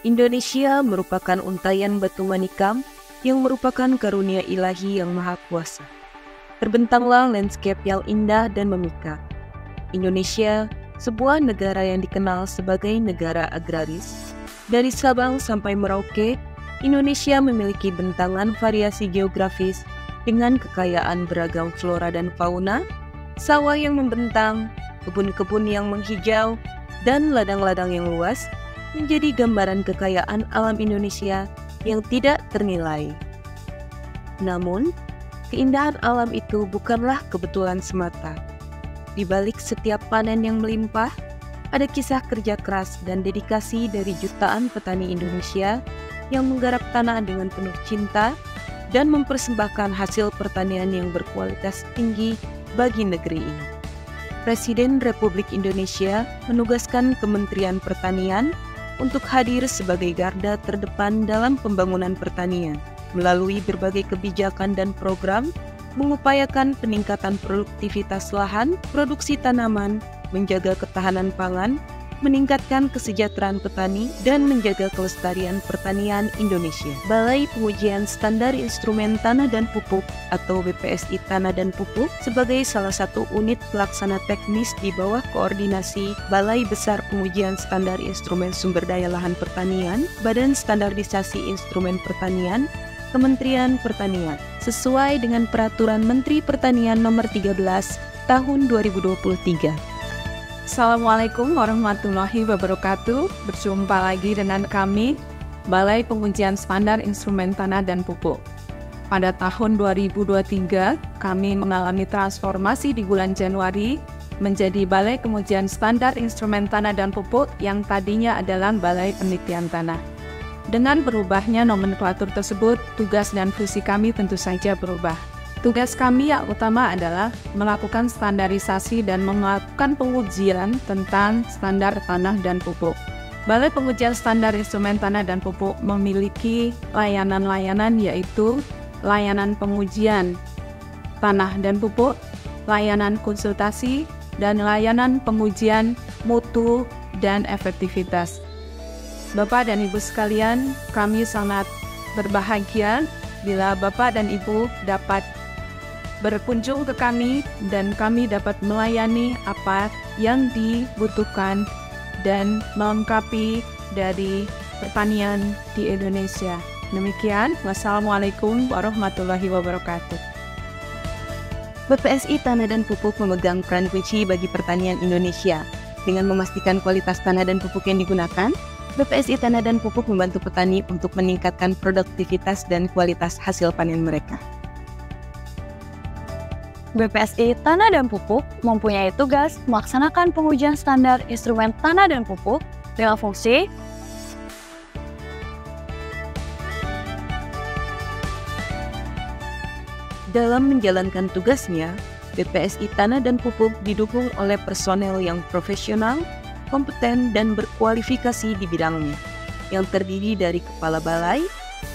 Indonesia merupakan untayan batu manikam yang merupakan karunia ilahi yang maha kuasa. Terbentanglah landscape yang indah dan memikat. Indonesia, sebuah negara yang dikenal sebagai negara agraris. Dari Sabang sampai Merauke, Indonesia memiliki bentangan variasi geografis dengan kekayaan beragam flora dan fauna, sawah yang membentang, kebun-kebun yang menghijau, dan ladang-ladang yang luas, menjadi gambaran kekayaan alam Indonesia yang tidak ternilai. Namun, keindahan alam itu bukanlah kebetulan semata. Di balik setiap panen yang melimpah, ada kisah kerja keras dan dedikasi dari jutaan petani Indonesia yang menggarap tanah dengan penuh cinta dan mempersembahkan hasil pertanian yang berkualitas tinggi bagi negeri ini. Presiden Republik Indonesia menugaskan Kementerian Pertanian untuk hadir sebagai garda terdepan dalam pembangunan pertanian, melalui berbagai kebijakan dan program, mengupayakan peningkatan produktivitas lahan, produksi tanaman, menjaga ketahanan pangan, meningkatkan kesejahteraan petani, dan menjaga kelestarian pertanian Indonesia. Balai Pengujian Standar Instrumen Tanah dan Pupuk atau BPSI Tanah dan Pupuk sebagai salah satu unit pelaksana teknis di bawah koordinasi Balai Besar Pengujian Standar Instrumen Sumber Daya Lahan Pertanian, Badan Standarisasi Instrumen Pertanian, Kementerian Pertanian, sesuai dengan Peraturan Menteri Pertanian Nomor 13 Tahun 2023. Assalamualaikum warahmatullahi wabarakatuh. Berjumpa lagi dengan kami, Balai Pengujian Standar Instrumen Tanah dan Pupuk. Pada tahun 2023, kami mengalami transformasi di bulan Januari menjadi Balai Pengujian Standar Instrumen Tanah dan Pupuk yang tadinya adalah Balai Penelitian Tanah. Dengan berubahnya nomenklatur tersebut, tugas dan fungsi kami tentu saja berubah. Tugas kami yang utama adalah melakukan standarisasi dan melakukan pengujian tentang standar tanah dan pupuk. Balai Pengujian Standar Instrumen Tanah dan Pupuk memiliki layanan-layanan yaitu layanan pengujian tanah dan pupuk, layanan konsultasi, dan layanan pengujian mutu dan efektivitas. Bapak dan Ibu sekalian, kami sangat berbahagia bila Bapak dan Ibu dapat berkunjung ke kami dan kami dapat melayani apa yang dibutuhkan dan melengkapi dari pertanian di Indonesia. Demikian, wassalamualaikum warahmatullahi wabarakatuh. BPSI Tanah dan Pupuk memegang peran kunci bagi pertanian Indonesia. Dengan memastikan kualitas tanah dan pupuk yang digunakan, BPSI Tanah dan Pupuk membantu petani untuk meningkatkan produktivitas dan kualitas hasil panen mereka. BPSI Tanah dan Pupuk mempunyai tugas melaksanakan pengujian standar instrumen tanah dan pupuk dengan fungsi dalam menjalankan tugasnya, BPSI Tanah dan Pupuk didukung oleh personel yang profesional, kompeten, dan berkualifikasi di bidangnya, yang terdiri dari Kepala Balai,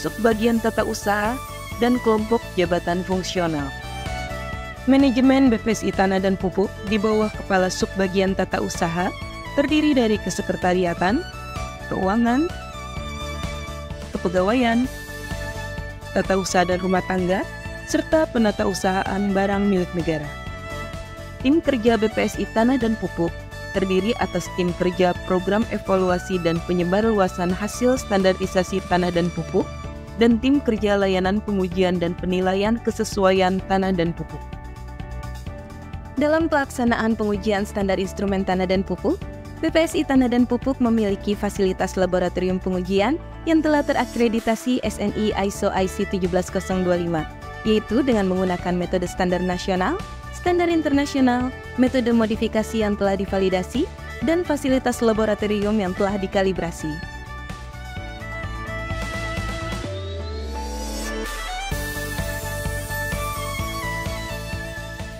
Subbagian Tata Usaha, dan kelompok jabatan fungsional. Manajemen BPSI Tanah dan Pupuk di bawah Kepala Subbagian Tata Usaha terdiri dari Kesekretariatan, Keuangan, Kepegawaian, Tata Usaha dan Rumah Tangga, serta Penata Usahaan Barang Milik Negara. Tim kerja BPSI Tanah dan Pupuk terdiri atas tim kerja Program Evaluasi dan Penyebarluasan Hasil Standarisasi Tanah dan Pupuk dan tim kerja Layanan Pengujian dan Penilaian Kesesuaian Tanah dan Pupuk. Dalam pelaksanaan pengujian standar instrumen tanah dan pupuk, BPSI Tanah dan Pupuk memiliki fasilitas laboratorium pengujian yang telah terakreditasi SNI ISO IC 17025, yaitu dengan menggunakan metode standar nasional, standar internasional, metode modifikasi yang telah divalidasi, dan fasilitas laboratorium yang telah dikalibrasi.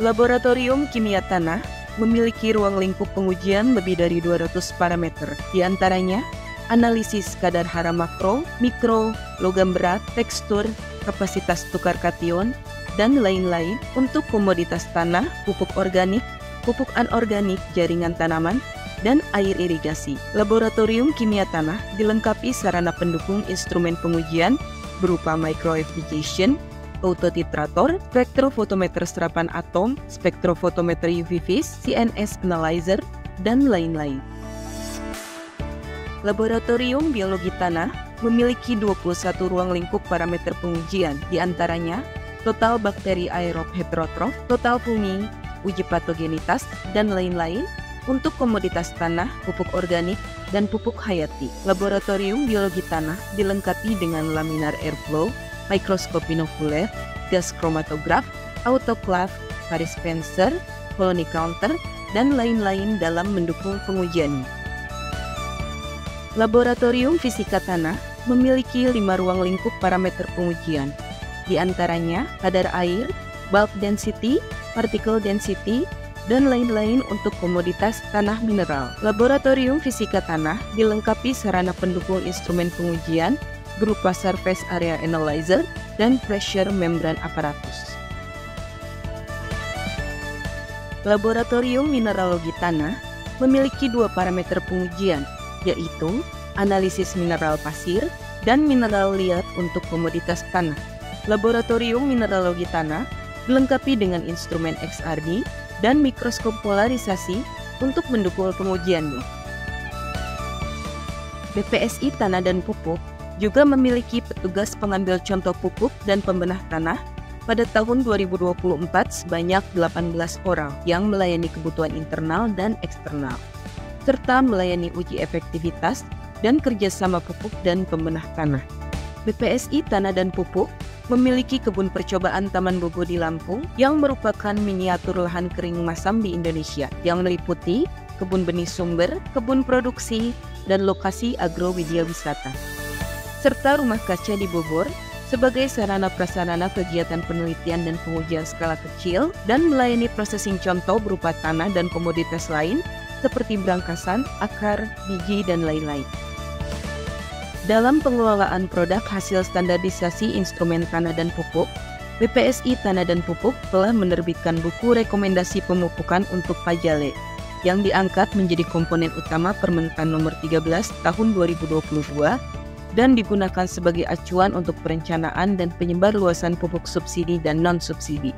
Laboratorium Kimia Tanah memiliki ruang lingkup pengujian lebih dari 200 parameter, di antaranya analisis kadar hara makro, mikro, logam berat, tekstur, kapasitas tukar kation, dan lain-lain untuk komoditas tanah, pupuk organik, pupuk anorganik, jaringan tanaman, dan air irigasi. Laboratorium kimia tanah dilengkapi sarana pendukung instrumen pengujian berupa microamplification, autotitrator, spektrofotometer serapan atom, spektrofotometer UV vis, CNS analyzer, dan lain-lain. Laboratorium biologi tanah memiliki 21 ruang lingkup parameter pengujian, diantaranya total bakteri aerob heterotrof, total fungi, uji patogenitas, dan lain-lain untuk komoditas tanah, pupuk organik, dan pupuk hayati. Laboratorium biologi tanah dilengkapi dengan laminar airflow, mikroskop binokuler, gas kromatograf, autoclave, Paris Spencer, colony counter, dan lain-lain dalam mendukung pengujian. Laboratorium fisika tanah memiliki 5 ruang lingkup parameter pengujian, di antaranya kadar air, bulk density, particle density, dan lain-lain untuk komoditas tanah mineral. Laboratorium fisika tanah dilengkapi sarana pendukung instrumen pengujian berupa surface area analyzer dan pressure membran apparatus. Laboratorium mineralogi tanah memiliki 2 parameter pengujian, yaitu analisis mineral pasir dan mineral liat untuk komoditas tanah. Laboratorium mineralogi tanah dilengkapi dengan instrumen XRD dan mikroskop polarisasi untuk mendukung pengujiannya. BPSI Tanah dan Pupuk juga memiliki petugas pengambil contoh pupuk dan pembenah tanah pada tahun 2024 sebanyak 18 orang yang melayani kebutuhan internal dan eksternal, serta melayani uji efektivitas dan kerjasama pupuk dan pembenah tanah. BPSI Tanah dan Pupuk memiliki kebun percobaan Taman Bogo di Lampung yang merupakan miniatur lahan kering masam di Indonesia yang meliputi kebun benih sumber, kebun produksi, dan lokasi agrowidya wisata, serta rumah kaca di Bogor sebagai sarana prasarana kegiatan penelitian dan pengujian skala kecil dan melayani processing contoh berupa tanah dan komoditas lain seperti berangkasan, akar, biji, dan lain-lain. Dalam pengelolaan produk hasil standarisasi instrumen tanah dan pupuk, BPSI Tanah dan Pupuk telah menerbitkan buku rekomendasi pemupukan untuk Pajale yang diangkat menjadi komponen utama Permentan nomor 13 tahun 2022 dan digunakan sebagai acuan untuk perencanaan dan penyebar luasan pupuk subsidi dan non-subsidi.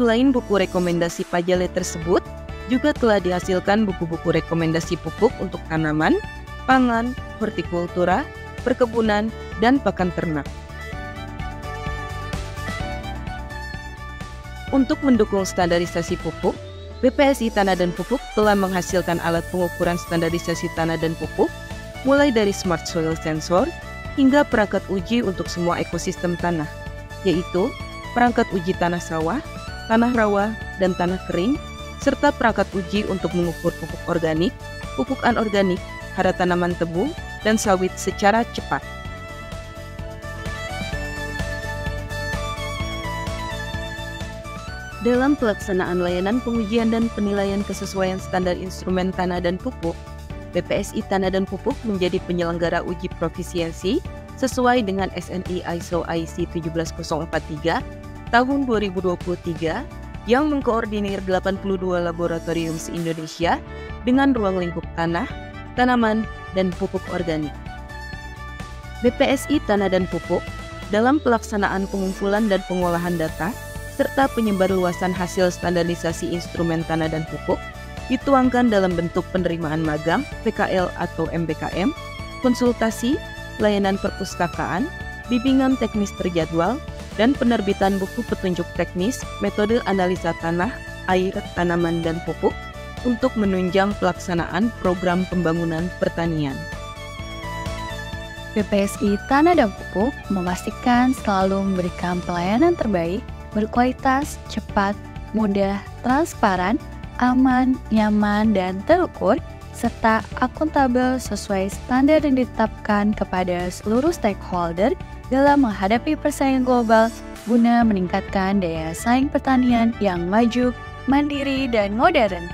Selain buku rekomendasi Pajale tersebut, juga telah dihasilkan buku-buku rekomendasi pupuk untuk tanaman, pangan, hortikultura, perkebunan, dan pakan ternak. Untuk mendukung standarisasi pupuk, BPSI Tanah dan Pupuk telah menghasilkan alat pengukuran standarisasi tanah dan pupuk, mulai dari Smart Soil Sensor hingga perangkat uji untuk semua ekosistem tanah, yaitu perangkat uji tanah sawah, tanah rawa, dan tanah kering, serta perangkat uji untuk mengukur pupuk organik, pupuk anorganik, hara tanaman tebu, dan sawit secara cepat. Dalam pelaksanaan layanan pengujian dan penilaian kesesuaian standar instrumen tanah dan pupuk, BPSI Tanah dan Pupuk menjadi penyelenggara uji profisiensi sesuai dengan SNI ISO IC 17043 tahun 2023 yang mengkoordinir 82 laboratorium se-Indonesia dengan ruang lingkup tanah, tanaman, dan pupuk organik. BPSI Tanah dan Pupuk dalam pelaksanaan pengumpulan dan pengolahan data serta penyebarluasan hasil standarisasi instrumen tanah dan pupuk dituangkan dalam bentuk penerimaan magang, PKL atau MBKM, konsultasi, layanan perpustakaan, bimbingan teknis terjadwal, dan penerbitan buku petunjuk teknis metode analisa tanah, air, tanaman, dan pupuk untuk menunjang pelaksanaan program pembangunan pertanian. BPSI Tanah dan Pupuk memastikan selalu memberikan pelayanan terbaik, berkualitas, cepat, mudah, transparan, aman, nyaman, dan terukur, serta akuntabel sesuai standar yang ditetapkan kepada seluruh stakeholder dalam menghadapi persaingan global guna meningkatkan daya saing pertanian yang maju, mandiri, dan modern.